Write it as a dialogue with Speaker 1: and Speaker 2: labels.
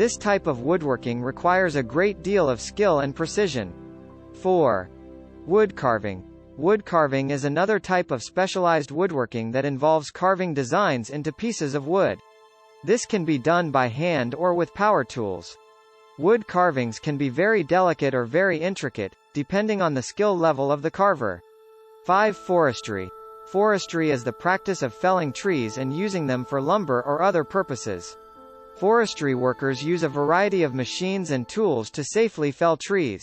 Speaker 1: This type of woodworking requires a great deal of skill and precision. 4. Wood carving. Wood carving is another type of specialized woodworking that involves carving designs into pieces of wood. This can be done by hand or with power tools. Wood carvings can be very delicate or very intricate, depending on the skill level of the carver. 5. Forestry. Forestry is the practice of felling trees and using them for lumber or other purposes. Forestry workers use a variety of machines and tools to safely fell trees.